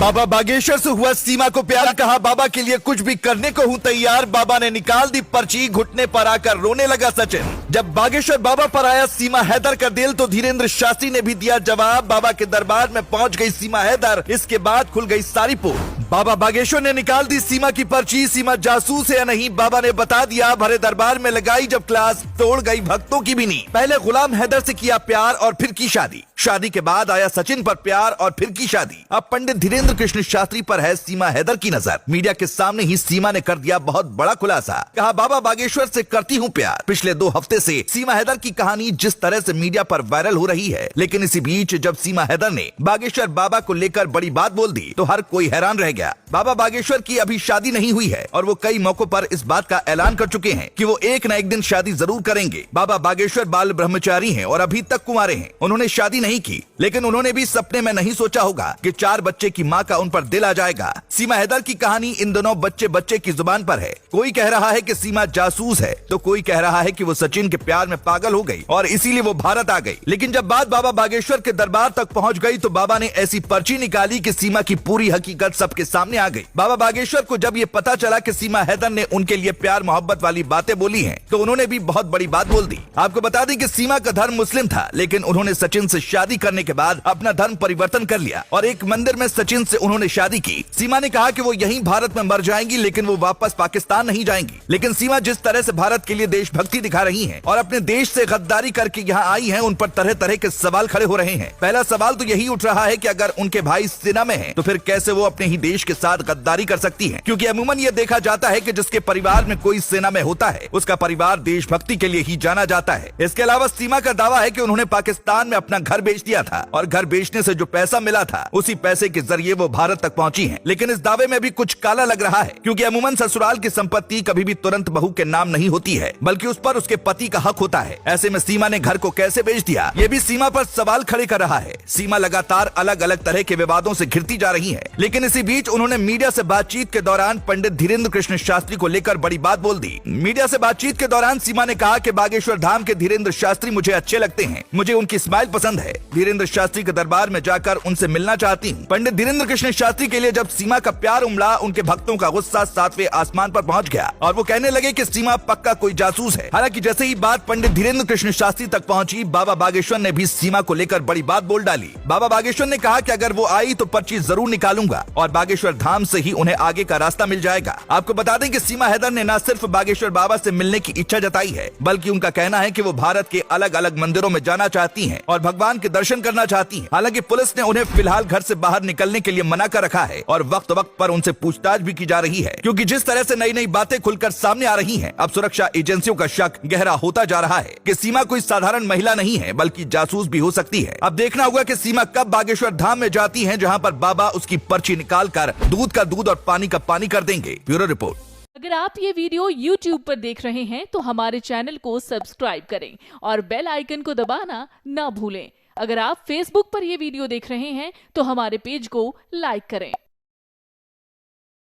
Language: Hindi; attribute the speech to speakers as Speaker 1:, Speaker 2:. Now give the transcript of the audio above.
Speaker 1: बाबा बागेश्वर से हुआ सीमा को प्यार, कहा बाबा के लिए कुछ भी करने को हूँ तैयार। बाबा ने निकाल दी पर्ची, घुटने पर आकर रोने लगा सचिन। जब बागेश्वर बाबा पर आया सीमा हैदर का दिल तो धीरेन्द्र शास्त्री ने भी दिया जवाब। बाबा के दरबार में पहुंच गई सीमा हैदर, इसके बाद खुल गई सारी पोल। बाबा बागेश्वर ने निकाल दी सीमा की पर्ची, सीमा जासूस है या नहीं बाबा ने बता दिया। भरे दरबार में लगाई जब क्लास, तोड़ गई भक्तों की भी नींद। पहले गुलाम हैदर से किया प्यार और फिर की शादी, शादी के बाद आया सचिन पर प्यार और फिर की शादी। अब पंडित धीरेन्द्र कृष्ण शास्त्री पर है सीमा हैदर की नजर। मीडिया के सामने ही सीमा ने कर दिया बहुत बड़ा खुलासा, कहा बाबा बागेश्वर से करती हूँ प्यार। पिछले 2 हफ्ते से सीमा हैदर की कहानी जिस तरह से मीडिया पर वायरल हो रही है, लेकिन इसी बीच जब सीमा हैदर ने बागेश्वर बाबा को लेकर बड़ी बात बोल दी तो हर कोई हैरान रह गया। बाबा बागेश्वर की अभी शादी नहीं हुई है और वो कई मौकों पर इस बात का ऐलान कर चुके हैं कि वो एक न एक दिन शादी जरूर करेंगे। बाबा बागेश्वर बाल ब्रह्मचारी हैं और अभी तक कुंवारे हैं। उन्होंने शादी नहीं की, लेकिन उन्होंने भी सपने में नहीं सोचा होगा कि 4 बच्चे की मां का उन पर दिल आ जाएगा। सीमा हैदर की कहानी इन दोनों बच्चे बच्चे की जुबान पर है। कोई कह रहा है कि सीमा जासूस है तो कोई कह रहा है कि वो सचिन के प्यार में पागल हो गई और इसीलिए वो भारत आ गई। लेकिन जब बात बाबा बागेश्वर के दरबार तक पहुंच गई तो बाबा ने ऐसी पर्ची निकाली कि सीमा की पूरी हकीकत सबके सामने आ गई। बाबा बागेश्वर को जब ये पता चला कि सीमा हैदर ने उनके लिए प्यार मोहब्बत वाली बातें बोली हैं, तो उन्होंने भी बहुत बड़ी बात बोल दी। आपको बता दें कि सीमा का धर्म मुस्लिम था, लेकिन उन्होंने सचिन से शादी करने के बाद अपना धर्म परिवर्तन कर लिया और एक मंदिर में सचिन से उन्होंने शादी की। सीमा ने कहा कि वो यहीं भारत में मर जाएंगी, लेकिन वो वापस पाकिस्तान नहीं जाएंगी। लेकिन सीमा जिस तरह से भारत के लिए देशभक्ति दिखा रही हैं और अपने देश से गद्दारी करके यहाँ आई हैं, उन पर तरह तरह के सवाल खड़े हो रहे हैं। पहला सवाल तो यही उठ रहा है कि अगर उनके भाई सेना में हैं, तो फिर कैसे वो अपने ही देश के साथ गद्दारी कर सकती हैं? क्योंकि अमूमन ये देखा जाता है कि जिसके परिवार में कोई सेना में होता है, उसका परिवार देशभक्ति के लिए ही जाना जाता है। इसके अलावा सीमा का दावा है कि उन्होंने पाकिस्तान में अपना घर बेच दिया था और घर बेचने से जो पैसा मिला था, उसी पैसे के जरिए वो भारत तक पहुंची हैं। लेकिन इस दावे में भी कुछ काला लग रहा है, क्योंकि अमूमन ससुराल की संपत्ति कभी भी तुरंत बहू के नाम नहीं होती है, बल्कि उस पर उसके पति का हक होता है। ऐसे में सीमा ने घर को कैसे बेच दिया, ये भी सीमा पर सवाल खड़े कर रहा है। सीमा लगातार अलग अलग तरह के विवादों से घिरती जा रही है, लेकिन इसी बीच उन्होंने मीडिया से बातचीत के दौरान पंडित धीरेन्द्र कृष्ण शास्त्री को लेकर बड़ी बात बोल दी। मीडिया से बातचीत के दौरान सीमा ने कहा कि बागेश्वर धाम के धीरेन्द्र शास्त्री मुझे अच्छे लगते हैं, मुझे उनकी स्माइल पसंद है। धीरेन्द्र शास्त्री के दरबार में जाकर उनसे मिलना चाहती हूँ। पंडित धीरेन्द्र कृष्ण शास्त्री के लिए जब सीमा का प्यार उमड़ा, उनके भक्तों का गुस्सा 7वें आसमान पर पहुंच गया और वो कहने लगे कि सीमा पक्का कोई जासूस है। हालांकि जैसे ही बात पंडित धीरेन्द्र कृष्ण शास्त्री तक पहुंची, बाबा बागेश्वर ने भी सीमा को लेकर बड़ी बात बोल डाली। बाबा बागेश्वर ने कहा कि अगर वो आई तो पर्ची जरूर निकालूंगा और बागेश्वर धाम से ही उन्हें आगे का रास्ता मिल जाएगा। आपको बता दें कि सीमा हैदर ने न सिर्फ बागेश्वर बाबा से मिलने की इच्छा जताई है, बल्कि उनका कहना है कि वो भारत के अलग अलग मंदिरों में जाना चाहती हैं और भगवान के दर्शन करना चाहती हैं। हालांकि पुलिस ने उन्हें फिलहाल घर से बाहर निकलने के लिए मना कर रखा है और वक्त वक्त पर उनसे पूछताछ भी की जा रही है, क्योंकि जिस तरह से नई नई बातें खुलकर सामने आ रही हैं, अब सुरक्षा एजेंसियों का शक गहरा होता जा रहा है कि सीमा कोई साधारण महिला नहीं है, बल्कि जासूस भी हो सकती है। अब देखना होगा कि सीमा कब बागेश्वर धाम में जाती है, जहाँ पर बाबा उसकी पर्ची निकाल कर दूध का दूध और पानी का पानी कर देंगे। Bureau report.
Speaker 2: अगर आप ये वीडियो YouTube पर देख रहे हैं तो हमारे चैनल को सब्सक्राइब करें और बेल आइकन को दबाना ना भूलें। अगर आप Facebook पर ये वीडियो देख रहे हैं तो हमारे पेज को लाइक करें।